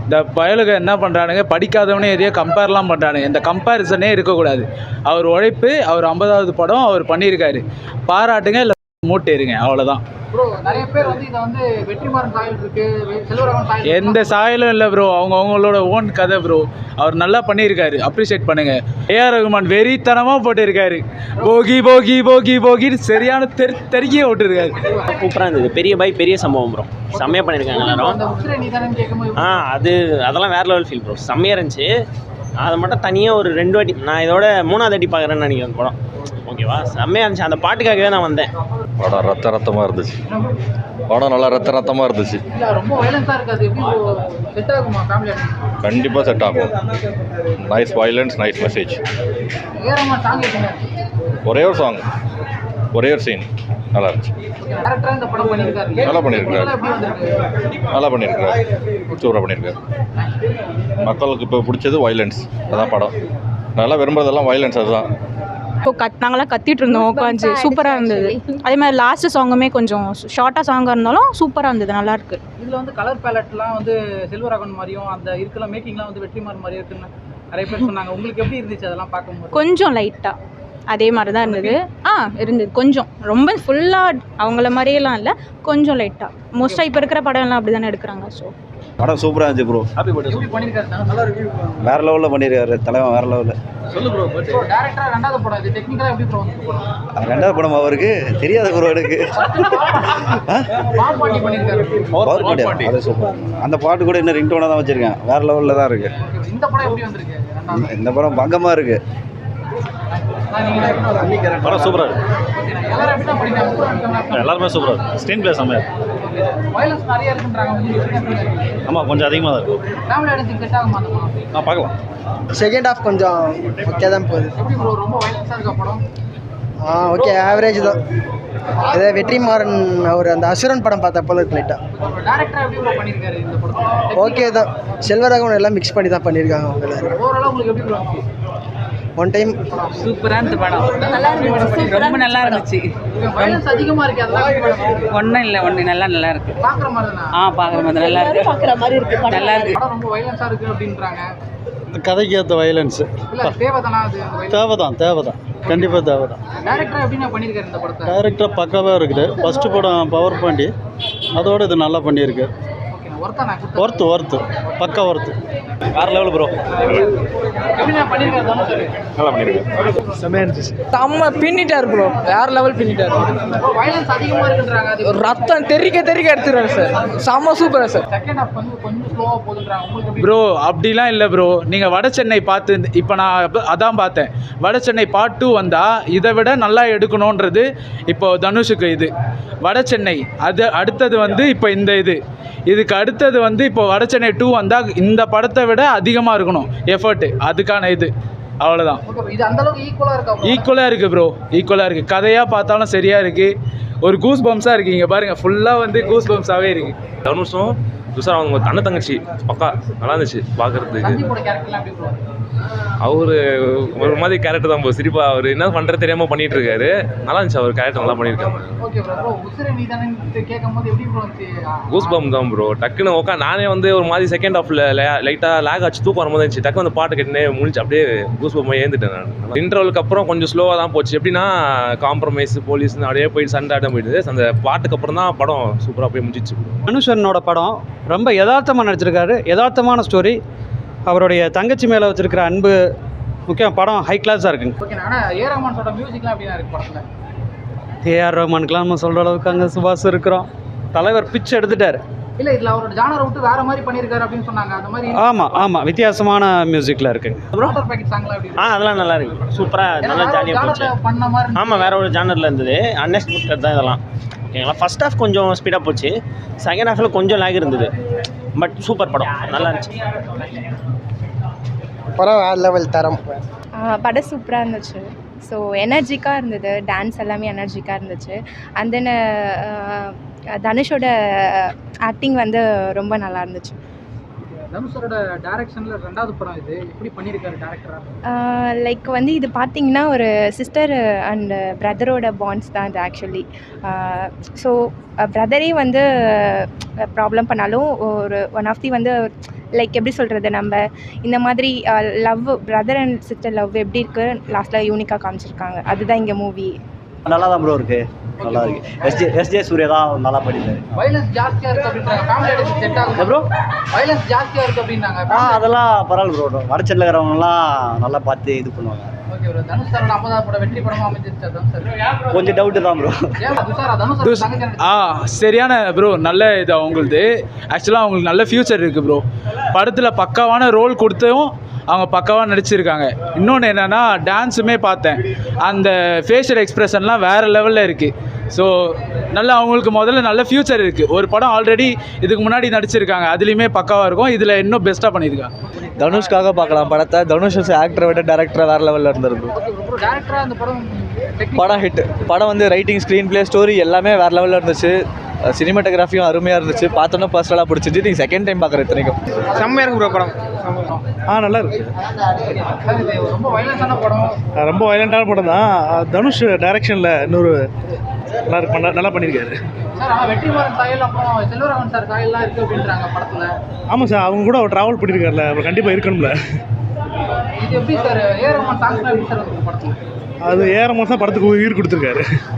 இந்த பயலுக என்ன பண்ணுறானுங்க, படிக்காதவனே எதையோ கம்பேர்லாம் பண்ணுறானுங்க. இந்த கம்பேரிசனே இருக்கக்கூடாது. அவர் உழைப்பு, அவர் 50வது படம் அவர் பண்ணியிருக்காரு. பாராட்டுங்க, இல்லை மூட்டேருங்க, அவ்வளோதான். ப்ரோ நிறைய பேர் வந்து இதை வந்து வெற்றிமாறன் சாயல் இருக்கு, செல்வராகவன் சாயல், எந்த சாயலும் இல்லை ப்ரோ. அவங்களோட ஓன் கதை ப்ரோ. அவர் நல்லா பண்ணியிருக்காரு, அப்ரிஷியேட் பண்ணுங்க. ஏஆர் ரகுமான் வெறித்தனமாக போட்டிருக்காரு. போகி போகி போகி போகின்னு சரியான தெருக்கியே விட்டுருக்காரு. சூப்பராக இருந்தது. பெரிய பாய் பெரிய சம்பவம் ப்ரோ. செம்மையாக பண்ணியிருக்காங்க எல்லாரும். அந்த உசிரை நீதானேன்னு கேட்கும்போது அதெல்லாம் வேறு லெவல் ஃபீல் ப்ரோ. செம்மையாக இருந்துச்சு. அதை மட்டும் தனியாக ஒரு 2 வாட்டி, நான் இதோட 3வது வாட்டி பார்க்குறேன்னு நினைக்கிறேன் படம். ஓகேவா, செம்மையாக இருந்துச்சு. அந்த பாட்டுக்காகவே நான் வந்தேன். படம் ரத்தமாக இருந்துச்சு. படம் நல்லா ரத்தமாக இருந்துச்சு. இல்லை ரொம்ப வயலன்ஸாக இருக்காது. எப்படி செட் ஆகுமா ஃபேமிலி? கண்டிப்பாக செட் ஆகும். Nice violence, nice message. AR song எப்படிங்க? ஒரே ஒரு சாங், ஒரே ஒரு சீன் நல்லா இருந்துச்சு. டேரக்டராக இந்த படம் பண்ணியிருக்காரு. நல்லா பண்ணியிருக்காரு. எப்படி வந்திருக்கு? நல்லா பண்ணியிருக்காரு. சூப்பராக பண்ணியிருக்காரு. மக்களுக்கு இப்போ பிடிச்சது வயலன்ஸ். அதான் படம். நல்லா விரும்புறதெல்லாம் வயலன்ஸ். அதுதான். இப்போ நாங்களாம் கத்திட்டு இருந்தோம் உட்காந்து. சூப்பராக இருந்தது. அதே மாதிரி லாஸ்ட் சாங்குமே கொஞ்சம் ஷார்ட்டாக சாங்காக இருந்தாலும் சூப்பராக இருந்தது, நல்லா இருக்கு. இதில் வந்து கலர் பேலட்லாம் வந்து செல்வராகவன் மாதிரியும் அந்த இருக்கலாம் மேக்கிங்லாம் வந்து வெற்றிமாறன் மாதிரியும் இருக்குன்னு நிறைய பேர் சொன்னாங்க. உங்களுக்கு எப்படி இருந்துச்சு அதெல்லாம் பார்க்கும்போது? கொஞ்சம் லைட்டாக அதே மாதிரி தான் இருந்தது. இருந்தது கொஞ்சம், ரொம்ப ஃபுல்லாக அவங்கள மாதிரியெல்லாம் இல்லை, கொஞ்சம் லைட்டாக. மோஸ்ட்டாக இப்போ இருக்கிற படம் எல்லாம் அப்படி தானே எடுக்கிறாங்க. ஸோ படம் சூப்பராக இருந்துச்சு ப்ரோ. எப்படி பண்ணியிருக்காரு? நல்லா இருக்கு. வேறு லெவலில் பண்ணியிருக்காரு தலைவன், வேறு லெவலில். சொல்லு ப்ரோ. டேரக்டராக 2வது படம் இது. டெக்னிக்கலாக எப்படி ப்ரோ வந்து? 2வது படம் அவருக்கு தெரியாத ப்ரோ. எனக்கு பாட்டு பண்ணியிருக்காரு. பவர் பாட்டு அது சூப்பர். அந்த பாட்டு கூட இன்னும் ரிங்டோனாக தான் வச்சுருக்கேன். வேறு லெவலில் தான் இருக்குது. இந்த படம் எப்படி வந்திருக்கு? இந்த படம் பங்கமாக இருக்குது. படம் சூப்பராக இருக்குது. எல்லாருமே சூப்பராக இருக்குது. ஸ்க்ரீன் பிளே செம்மையாக. வயலன்ஸ் நிறைய இருக்குன்றாங்க. ஆமாம், கொஞ்சம் அதிகமாக தான் இருக்கும். ஃபேமிலி ஆடியன்ஸுக்கு செட் ஆகுமா அந்த படம்? பார்க்கலாம். செகண்ட் ஹாஃப் கொஞ்சம் ஓகே தான் போகுது. எப்படி ப்ரோ ரொம்ப வயலன்ஸாக இருக்கா படம்? ஓகே, ஆவரேஜ் தான். இதே வெற்றிமாறன் அவர் அந்த அசுரன் படம் பார்த்தா போல இருக்கு லைட்டாக. டேரக்டராக எப்படி ப்ரோ பண்ணியிருக்காரு இந்த படத்தை? ஓகே தான். செல்வராகவன் எல்லாம் மிக்ஸ் பண்ணி தான் பண்ணியிருக்காங்க அவங்க எல்லாரும். ஓவராலாக உங்களுக்கு எப்படி ப்ரோ இருந்துச்சு? ஒன் டைம் சூப்பராக இருந்துச்சு படம். ரொம்ப நல்லா இருந்துச்சு. வயலன்ஸ் அதிகமாக இருக்கு. அதெல்லாம் ஒன்றும் இல்லை, நல்லா இருக்கு. பார்க்குற மாதிரி தானே? பார்க்குற மாதிரி நல்லா இருக்கு. பார்க்குற மாதிரி இருக்கு. நல்லா இருக்கு. படம் ரொம்ப வயலன்ஸாக இருக்குது அப்படின்றாங்க. கதைக்கு ஏற்ற வயலன்ஸு இல்லை தேவைதானா? அது தேவை தான் கண்டிப்பாக தேவை தான். டேரக்டராக எப்படி பண்ணியிருக்காரு இந்த படத்தை? டைரக்டராக பக்காவாக இருக்குது. ஃபஸ்ட்டு படம் பவர் பாண்டி, அதோடு இது நல்லா பண்ணியிருக்கு. ஒர்த்து பக்கா ஒர்த்து. வேறு லெவல் ப்ரோ. எப்படி பண்ணியிருக்காரு? நல்லா பண்ணியிருக்காரு. செம்மையாக இருந்துச்சு. செம்ம பின்னிட்டார் ப்ரோ. வேறு லெவல் பின்னிட்டார். வயலன்ஸ் அதிகமாக இருக்குன்றாங்க. அது ரத்தம் தெறிக்க எடுத்துருவாரு சார். செம்ம சூப்பராக சார். செகண்ட் ஹாஃப் வந்து கொஞ்சம் ஸ்லோவாக போகுதுன்றாங்க. உங்களுக்கு ப்ரோ அப்படிலாம் இல்லை ப்ரோ. நீங்கள் வட சென்னை பார்த்து, இப்போ நான் அதான் பார்த்தேன். வட சென்னை பார்ட் 2 வந்தால் இதை விட நல்லா எடுக்கணுன்றது இப்போ தனுஷுக்கு. இது வட சென்னை. அது அடுத்தது வந்து இப்போ இந்த இதுக்கு அடுத்தது வந்து இப்போ வட சென்னை 2 வந்தால் இந்த படத்தை விட அதிகமாக இருக்கணும் எஃபர்ட்டு. அதுக்கான அவ்வளோதான். இது அந்த அளவுக்கு ஈக்குவலாக இருக்குது ப்ரோ. ஈக்குவலாக இருக்குது. கதையாக பார்த்தாலும் சரியாக இருக்குது. ஒரு கூஸ் பம்ப்ஸாக இருக்குது. இங்கே பாருங்கள், ஃபுல்லாக வந்து கூஸ் பம்ப்ஸாகவே இருக்குது. தனுஷும் துஷார் அவங்க அண்ணன் தங்கச்சி பக்கா நல்லா இருந்துச்சு பார்க்குறதுக்கு. அவர் ஒரு மாதிரி கேரக்டர் தான் சிரிப்பா. அவர் என்ன பண்ணுறது தெரியாமல் பண்ணிட்டு இருக்காரு. நல்லா இருந்துச்சு. அவர் கேரக்டர் நல்லா பண்ணியிருக்காங்க. கூஸ் பம்ப் தான் ப்ரோ. டக்குன்னு நானே வந்து ஒரு மாதிரி செகண்ட் ஹாஃபில் லைட்டாக லேக் ஆச்சு, தூக்கம் வரும்போது இருந்துச்சு. டக்குனு அந்த பாட்டு கேட்டுனே முடிஞ்சு அப்படியே கூஸ் பம்ப் ஏந்துட்டேன் நான். இன்டர்வலுக்கு அப்புறம் கொஞ்சம் ஸ்லோவாக தான் போச்சு. எப்படின்னா காம்ப்ரமைஸ் போலீஸ் அப்படியே போயிட்டு சண்டை ஆட்டம் போயிடுது. அந்த பாட்டுக்கு அப்புறம் தான் படம் சூப்பராக போய் முடிஞ்சிச்சு. தனுஷனோட படம் ரொம்ப யதார்த்தமாக நடிச்சிருக்காரு. யதார்த்தமான ஸ்டோரி. அவருடைய தங்கச்சி மேலே வச்சிருக்கிற அன்பு முக்கியம். படம் ஹை கிளாஸாக இருக்குங்க. ஏஆர் ரஹ்மானுக்குலாம் நம்ம சொல்கிற அளவுக்கு அங்கே சுபாஷ் இருக்கிறோம். தலைவர் பிச்சு எடுத்துட்டார். இல்லை இதில் அவரோட ஜானர் விட்டு வேறு மாதிரி பண்ணியிருக்காரு அப்படின்னு சொன்னாங்க. அந்த மாதிரி ஆமாம் வித்தியாசமான மியூசிக்கில் இருக்குங்க. அதெல்லாம் நல்லா இருக்கு. சூப்பராக நல்லா ஜாலியாக போச்சு. பண்ண மாதிரி ஆமாம், வேற ஒரு ஜானரில் இருந்தது. அன்எக்ஸ்பெக்டட் தான் இதெல்லாம். ஓகேங்களா. ஃபர்ஸ்ட் ஹாஃப் கொஞ்சம் ஸ்பீடாக போச்சு. செகண்ட் ஹாஃபில் கொஞ்சம் லேக் இருந்தது. பட் சூப்பர் படம், நல்லா இருந்துச்சு. படம் வேறு லெவல் தரம். படம் சூப்பராக இருந்துச்சு. ஸோ எனர்ஜிக்காக இருந்தது. டான்ஸ் எல்லாமே எனர்ஜிக்காக இருந்துச்சு. அண்ட் தென் தனுஷோட ஆக்டிங் வந்து ரொம்ப நல்லா இருந்துச்சு. தனுஷோட டைரக்ஷனில் 2வது படம் இது. எப்படி பண்ணியிருக்காரு டேரக்டரா? லைக் வந்து இது பார்த்தீங்கன்னா ஒரு சிஸ்டர் அண்ட் பிரதரோட பாண்ட்ஸ் தான் இது ஆக்சுவலி. ஸோ பிரதரே வந்து ப்ராப்ளம் பண்ணாலும் ஒரு ஒன் ஆஃப் தி வந்து லைக் எப்படி சொல்கிறது, நம்ம இந்த மாதிரி love, brother and sister love எப்படி இருக்குது லாஸ்ட்டில் யூனிக்காக காமிச்சிருக்காங்க. அதுதான் இங்கே மூவி. நல்லா தான் ப்ரோ இருக்குது, நல்லா இருக்குது. எஸ்ஜே சூர்யா தான் நல்லா பண்ணியிருக்காரு. வைலன்ஸ் ஜாஸ்தியாக இருக்குது அப்படின்றாங்க. ஃபேமிலி ஆடியன்ஸ் செட் ஆகும் ப்ரோ. வைலன்ஸ் ஜாஸ்தியாக இருக்குது அப்படின்னாங்க. அதெல்லாம் பரவாயில்ல ப்ரோ. வடச்சென்னில் இருக்கிறவங்கலாம் நல்லா பார்த்து இது பண்ணுவாங்க. Okay bro. தனுஷ் சாரோட 50வது படம் வெற்றி படமாக அமைஞ்சிருச்சா சார்? கொஞ்சம் டவுட்டு தான் ப்ரோ. ஏன் துஷாரா தனுஷ் தங்கச்சி சரியான ப்ரோ, நல்ல இது அவங்களுது. ஆக்சுவலாக அவங்களுக்கு நல்ல ஃப்யூச்சர் இருக்குது ப்ரோ. படத்தில் பக்காவான ரோல் கொடுத்தும் அவங்க பக்காவாக நடிச்சிருக்காங்க. இன்னொன்று என்னென்னா டான்ஸுமே பார்த்தேன், அந்த ஃபேஷியல் எக்ஸ்ப்ரெஷன்லாம் வேறு லெவலில் இருக்குது. ஸோ நல்லா அவங்களுக்கு முதல்ல நல்ல ஃப்யூச்சர் இருக்குது. ஒரு படம் ஆல்ரெடி இதுக்கு முன்னாடி நடிச்சிருக்காங்க, அதுலேயுமே பக்காவாக இருக்கும். இதில் இன்னும் பெஸ்ட்டாக பண்ணியிருக்காங்க. தனுஷ்காக பார்க்கலாம் படத்தை. தனுஷ் ஆக்டரை விட டேரக்டராக வேறு லெவலில் இருந்திருக்கு. டேரக்டராக அந்த படம் ஹிட். படம் வந்து ரைட்டிங், ஸ்க்ரீன் பிளே, ஸ்டோரி எல்லாமே வேறு லெவலில் இருந்துச்சு. சினிமாட்டோகிராஃபியும் அருமையாக இருந்துச்சு. பார்த்தோன்னா பர்சனலாக பிடிச்சிச்சு. நீங்கள் செகண்ட் டைம் பார்க்குற இத்தனைக்கும் செம்மையாக இருக்கு ப்ரோ படம். நல்லா இருக்கு. ரொம்ப வைலன்ஸான படம். ரொம்ப வயலண்டான படம் தான். தனுஷ் டைரக்ஷனில் இன்னொரு நல்லா பண்ணியிருக்காரு. சார் ஆனால் வெற்றிமாறன் சாயல் அப்புறம் செல்வராகவன் சார் சாயல்லாம் இருக்குது அப்படின்றாங்க படத்தில். ஆமாம் சார், அவங்க கூட அவர் ட்ராவல் பண்ணியிருக்காருல்ல, அவர் கண்டிப்பாக இருக்கணும்ல. இது எப்படி சார் ஏ ரஹ்மான் சாங்ஸ்லாம் எப்படி சார் படத்தில்? அது ஏஆர் ரஹ்மான் தான் படத்துக்கு உயிர் கொடுத்துருக்காரு.